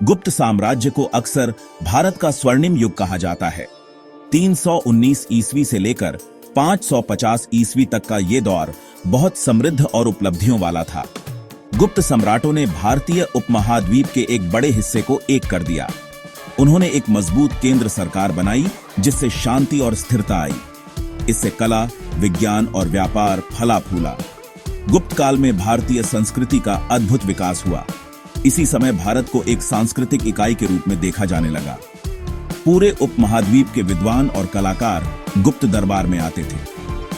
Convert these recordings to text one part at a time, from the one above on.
गुप्त साम्राज्य को अक्सर भारत का स्वर्णिम युग कहा जाता है। 319 ईस्वी से लेकर 550 ईस्वी तक का ये दौर बहुत समृद्ध और उपलब्धियों वाला था। गुप्त सम्राटों ने भारतीय उपमहाद्वीप के एक बड़े हिस्से को एक कर दिया। उन्होंने एक मजबूत केंद्र सरकार बनाई जिससे शांति और स्थिरता आई। इससे कला, विज्ञान और व्यापार फला फूला। गुप्त काल में भारतीय संस्कृति का अद्भुत विकास हुआ। इसी समय भारत को एक सांस्कृतिक इकाई के रूप में देखा जाने लगा। पूरे उपमहाद्वीप के विद्वान और कलाकार गुप्त दरबार में आते थे।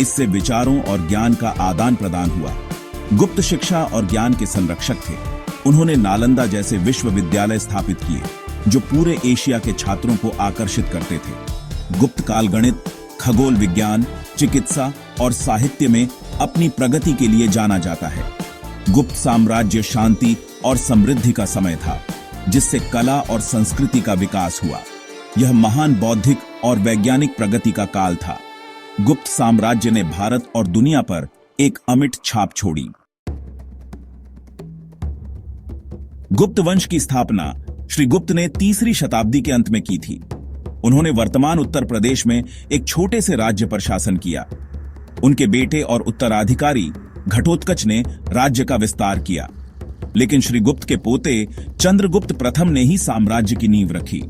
इससे विचारों और ज्ञान का आदान प्रदान हुआ। गुप्त शिक्षा और ज्ञान के संरक्षक थे। उन्होंने नालंदा जैसे विश्वविद्यालय स्थापित किए जो पूरे एशिया के छात्रों को आकर्षित करते थे। गुप्त काल गणित, खगोल विज्ञान, चिकित्सा और साहित्य में अपनी प्रगति के लिए जाना जाता है। गुप्त साम्राज्य शांति और समृद्धि का समय था, जिससे कला और संस्कृति का विकास हुआ। यह महान बौद्धिक और वैज्ञानिक प्रगति का काल था। गुप्त साम्राज्य ने भारत और दुनिया पर एक अमिट छाप छोड़ी। गुप्त वंश की स्थापना श्री गुप्त ने 3री शताब्दी के अंत में की थी। उन्होंने वर्तमान उत्तर प्रदेश में एक छोटे से राज्य पर शासन किया। उनके बेटे और उत्तराधिकारी घटोत्कच ने राज्य का विस्तार किया, लेकिन श्री गुप्त के पोते चंद्रगुप्त प्रथम ने ही साम्राज्य की नींव रखी।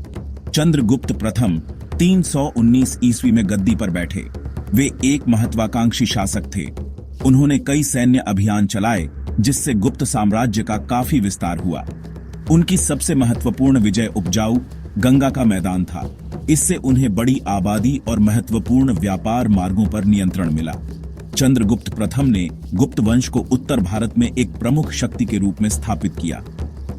चंद्रगुप्त प्रथम 319 ईस्वी में गद्दी पर बैठे। वे एक महत्वाकांक्षी शासक थे। उन्होंने कई सैन्य अभियान चलाए जिससे गुप्त साम्राज्य का काफी विस्तार हुआ। उनकी सबसे महत्वपूर्ण विजय उपजाऊ गंगा का मैदान था। इससे उन्हें बड़ी आबादी और महत्वपूर्ण व्यापार मार्गों पर नियंत्रण मिला। चंद्रगुप्त प्रथम ने गुप्त वंश को उत्तर भारत में एक प्रमुख शक्ति के रूप में स्थापित किया।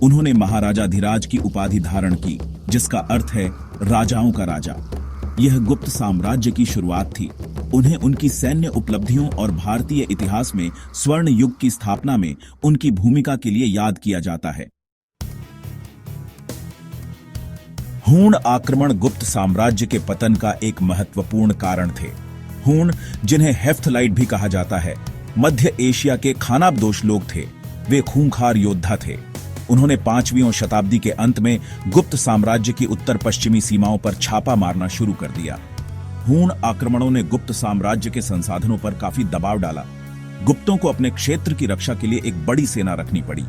उन्होंने महाराजाधिराज की उपाधि धारण की, जिसका अर्थ है राजाओं का राजा। यह गुप्त साम्राज्य की शुरुआत थी। उन्हें उनकी सैन्य उपलब्धियों और भारतीय इतिहास में स्वर्ण युग की स्थापना में उनकी भूमिका के लिए याद किया जाता है। हूण आक्रमण गुप्त साम्राज्य के पतन का एक महत्वपूर्ण कारण थे। हूण, जिन्हें हेफ्थलाइट भी कहा जाता है, मध्य एशिया के खानाबदोश लोग थे। वे खूंखार योद्धा थे। उन्होंने 5वीं शताब्दी के अंत में गुप्त साम्राज्य की उत्तर पश्चिमी सीमाओं पर छापा मारना शुरू कर दिया। हूण आक्रमणों ने गुप्त साम्राज्य के संसाधनों पर काफी दबाव डाला। गुप्तों को अपने क्षेत्र की रक्षा के लिए एक बड़ी सेना रखनी पड़ी।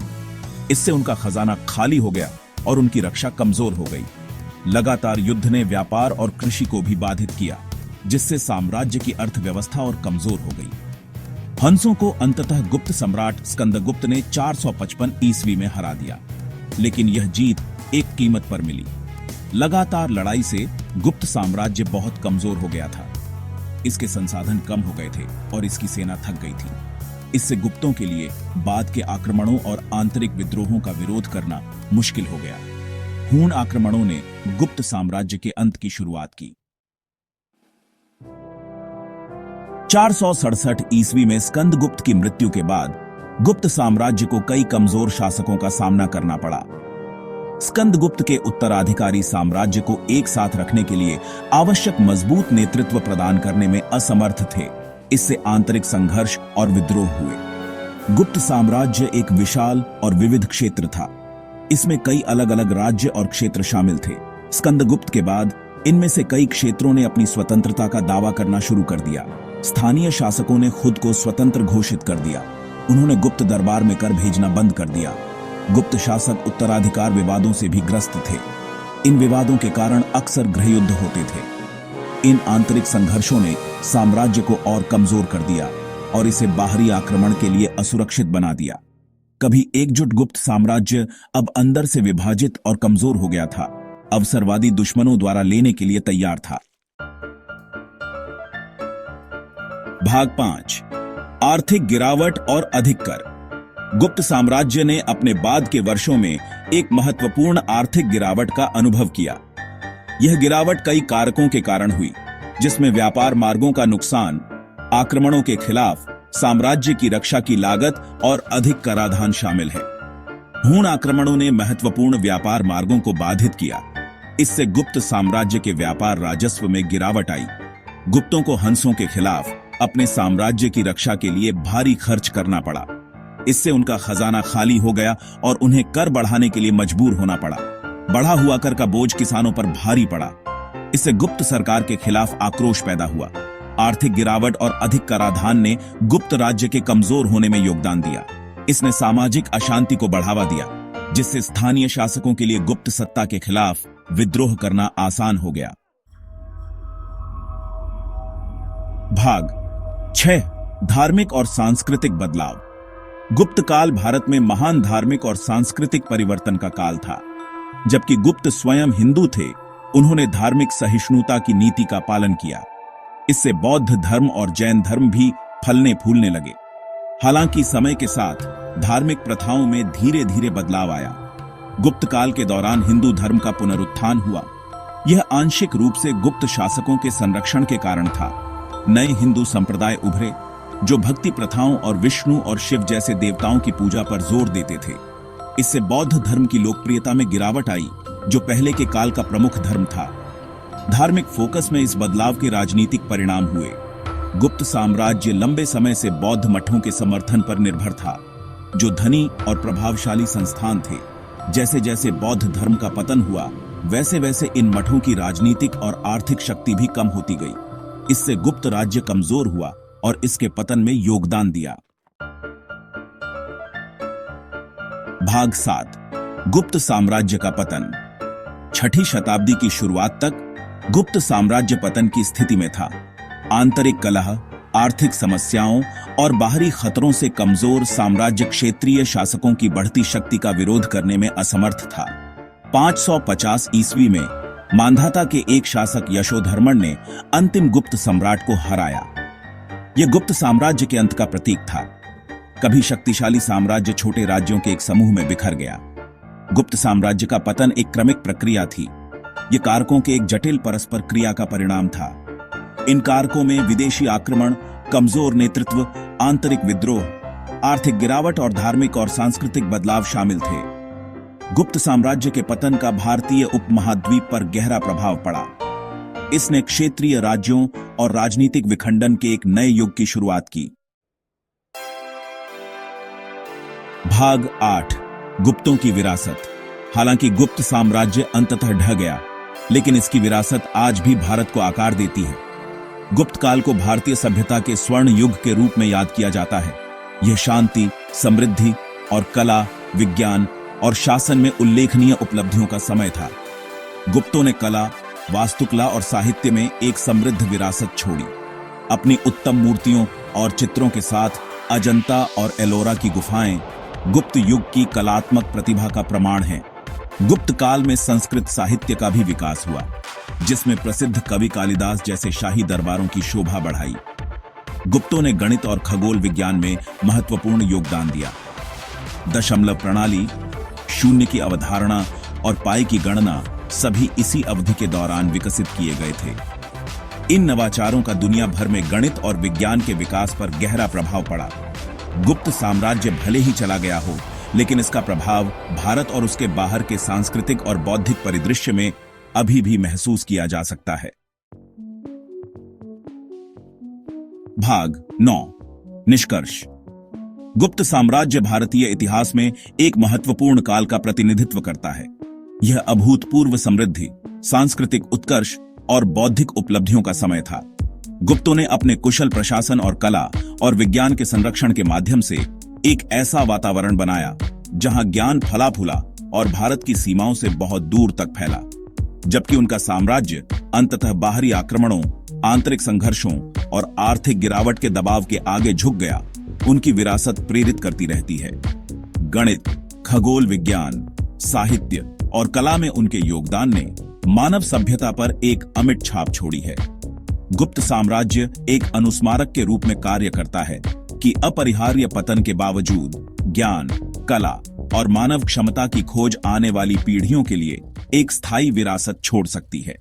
इससे उनका खजाना खाली हो गया और उनकी रक्षा कमजोर हो गई। लगातार युद्ध ने व्यापार और कृषि को भी बाधित किया, जिससे साम्राज्य की अर्थव्यवस्था और कमजोर हो गई। हंसों को अंततः गुप्त सम्राट स्कंदगुप्त ने 455 ईस्वी में हरा दिया, लेकिन यह जीत एक कीमत पर मिली। लगातार लड़ाई से गुप्त साम्राज्य बहुत कमजोर हो गया था। इसके संसाधन कम हो गए थे और इसकी सेना थक गई थी। इससे गुप्तों के लिए बाद के आक्रमणों और आंतरिक विद्रोहों का विरोध करना मुश्किल हो गया। हूण आक्रमणों ने गुप्त साम्राज्य के अंत की शुरुआत की। 467 ईस्वी में स्कंदगुप्त की मृत्यु के बाद गुप्त साम्राज्य को कई कमजोर शासकों का सामना करना पड़ा। स्कंदगुप्त के उत्तराधिकारी साम्राज्य को एक साथ रखने के लिए आवश्यक मजबूत नेतृत्व प्रदान करने में असमर्थ थे। इससे आंतरिक संघर्ष और विद्रोह हुए। गुप्त साम्राज्य एक विशाल और विविध क्षेत्र था। इसमें कई अलग अलग राज्य और क्षेत्र शामिल थे। स्कंदगुप्त के बाद इनमें से कई क्षेत्रों ने अपनी स्वतंत्रता का दावा करना शुरू कर दिया। स्थानीय शासकों ने खुद को स्वतंत्र घोषित कर दिया। उन्होंने गुप्त दरबार में कर भेजना बंद कर दिया। गुप्त शासक उत्तराधिकार विवादों से भी ग्रस्त थे। इन विवादों के कारण अक्सर गृहयुद्ध होते थे। इन आंतरिक संघर्षों ने साम्राज्य को और कमजोर कर दिया और इसे बाहरी आक्रमण के लिए असुरक्षित बना दिया। कभी एकजुट गुप्त साम्राज्य अब अंदर से विभाजित और कमजोर हो गया था। अवसरवादी दुश्मनों द्वारा लेने के लिए तैयार था। भाग 5, आर्थिक गिरावट और अधिक कर। गुप्त साम्राज्य ने अपने बाद के वर्षों में एक महत्वपूर्ण आर्थिक गिरावट का अनुभव किया। यह गिरावट कई कारकों के कारण हुई, जिसमें व्यापार मार्गों का नुकसान, आक्रमणों के खिलाफ साम्राज्य की रक्षा की लागत और अधिक कराधान शामिल है। हूण आक्रमणों ने महत्वपूर्ण व्यापार मार्गों को बाधित किया। इससे गुप्त साम्राज्य के व्यापार राजस्व में गिरावट आई। गुप्तों को हंसों के खिलाफ अपने साम्राज्य की रक्षा के लिए भारी खर्च करना पड़ा। इससे उनका खजाना खाली हो गया और उन्हें कर बढ़ाने के लिए मजबूर होना पड़ा। बढ़ा हुआ कर का बोझ किसानों पर भारी पड़ा। इससे गुप्त सरकार के खिलाफ आक्रोश पैदा हुआ। आर्थिक गिरावट और अधिक कराधान ने गुप्त राज्य के कमजोर होने में योगदान दिया। इसने सामाजिक अशांति को बढ़ावा दिया, जिससे स्थानीय शासकों के लिए गुप्त सत्ता के खिलाफ विद्रोह करना आसान हो गया। भाग 6 धार्मिक और सांस्कृतिक बदलाव। गुप्त काल भारत में महान धार्मिक और सांस्कृतिक परिवर्तन का काल था। जबकि गुप्त स्वयं हिंदू थे, उन्होंने धार्मिक सहिष्णुता की नीति का पालन किया। इससे बौद्ध धर्म और जैन धर्म भी फलने फूलने लगे। हालांकि समय के साथ धार्मिक प्रथाओं में धीरे धीरे बदलाव आया। गुप्त काल के दौरान हिंदू धर्म का पुनरुत्थान हुआ। यह आंशिक रूप से गुप्त शासकों के संरक्षण के कारण था। नए हिंदू संप्रदाय उभरे जो भक्ति प्रथाओं और विष्णु और शिव जैसे देवताओं की पूजा पर जोर देते थे। इससे बौद्ध धर्म की लोकप्रियता में गिरावट आई, जो पहले के काल का प्रमुख धर्म था। धार्मिक फोकस में इस बदलाव के राजनीतिक परिणाम हुए। गुप्त साम्राज्य लंबे समय से बौद्ध मठों के समर्थन पर निर्भर था, जो धनी और प्रभावशाली संस्थान थे। जैसे जैसे बौद्ध धर्म का पतन हुआ, वैसे वैसे इन मठों की राजनीतिक और आर्थिक शक्ति भी कम होती गई। इससे गुप्त राज्य कमजोर हुआ और इसके पतन में योगदान दिया। भाग 7 गुप्त साम्राज्य का पतन। 6ठी शताब्दी की शुरुआत तक गुप्त साम्राज्य पतन की स्थिति में था। आंतरिक कलह, आर्थिक समस्याओं और बाहरी खतरों से कमजोर साम्राज्य क्षेत्रीय शासकों की बढ़ती शक्ति का विरोध करने में असमर्थ था। 550 ईस्वी में मांधाता के एक शासक यशोधर्मन ने अंतिम गुप्त सम्राट को हराया। यह गुप्त साम्राज्य के अंत का प्रतीक था। कभी शक्तिशाली साम्राज्य छोटे राज्यों के एक समूह में बिखर गया। गुप्त साम्राज्य का पतन एक क्रमिक प्रक्रिया थी। यह कारकों के एक जटिल परस्पर क्रिया का परिणाम था। इन कारकों में विदेशी आक्रमण, कमजोर नेतृत्व, आंतरिक विद्रोह, आर्थिक गिरावट और धार्मिक और सांस्कृतिक बदलाव शामिल थे। गुप्त साम्राज्य के पतन का भारतीय उपमहाद्वीप पर गहरा प्रभाव पड़ा। इसने क्षेत्रीय राज्यों और राजनीतिक विखंडन के एक नए युग की शुरुआत की। भाग 8 गुप्तों की विरासत। हालांकि गुप्त साम्राज्य अंततः ढह गया, लेकिन इसकी विरासत आज भी भारत को आकार देती है। गुप्त काल को भारतीय सभ्यता के स्वर्ण युग के रूप में याद किया जाता है। यह शांति, समृद्धि और कला, विज्ञान और शासन में उल्लेखनीय उपलब्धियों का समय था। गुप्तों ने कला, वास्तुकला और साहित्य में एक समृद्ध विरासत छोड़ी। अपनी उत्तम मूर्तियों और चित्रों के साथ अजंता और एलोरा की गुफाएं गुप्त युग की कलात्मक प्रतिभा का प्रमाण हैं। गुप्त काल में संस्कृत साहित्य का भी विकास हुआ, जिसमें प्रसिद्ध कवि कालिदास जैसे शाही दरबारों की शोभा बढ़ाई। गुप्तों ने गणित और खगोल विज्ञान में महत्वपूर्ण योगदान दिया। दशमलव प्रणाली, शून्य की अवधारणा और पाई की गणना सभी इसी अवधि के दौरान विकसित किए गए थे। इन नवाचारों का दुनिया भर में गणित और विज्ञान के विकास पर गहरा प्रभाव पड़ा। गुप्त साम्राज्य भले ही चला गया हो, लेकिन इसका प्रभाव भारत और उसके बाहर के सांस्कृतिक और बौद्धिक परिदृश्य में अभी भी महसूस किया जा सकता है। भाग 9 निष्कर्ष। गुप्त साम्राज्य भारतीय इतिहास में एक महत्वपूर्ण काल का प्रतिनिधित्व करता है। यह अभूतपूर्व समृद्धि, सांस्कृतिक उत्कर्ष और बौद्धिक उपलब्धियों का समय था। गुप्तों ने अपने कुशल प्रशासन और कला और विज्ञान के संरक्षण के माध्यम से एक ऐसा वातावरण बनाया जहां ज्ञान फला फूला और भारत की सीमाओं से बहुत दूर तक फैला। जबकि उनका साम्राज्य अंततः बाहरी आक्रमणों, आंतरिक संघर्षों और आर्थिक गिरावट के दबाव के आगे झुक गया, उनकी विरासत प्रेरित करती रहती है। गणित, खगोल विज्ञान, साहित्य और कला में उनके योगदान ने मानव सभ्यता पर एक अमिट छाप छोड़ी है। गुप्त साम्राज्य एक अनुस्मारक के रूप में कार्य करता है कि अपरिहार्य पतन के बावजूद ज्ञान, कला और मानव क्षमता की खोज आने वाली पीढ़ियों के लिए एक स्थायी विरासत छोड़ सकती है।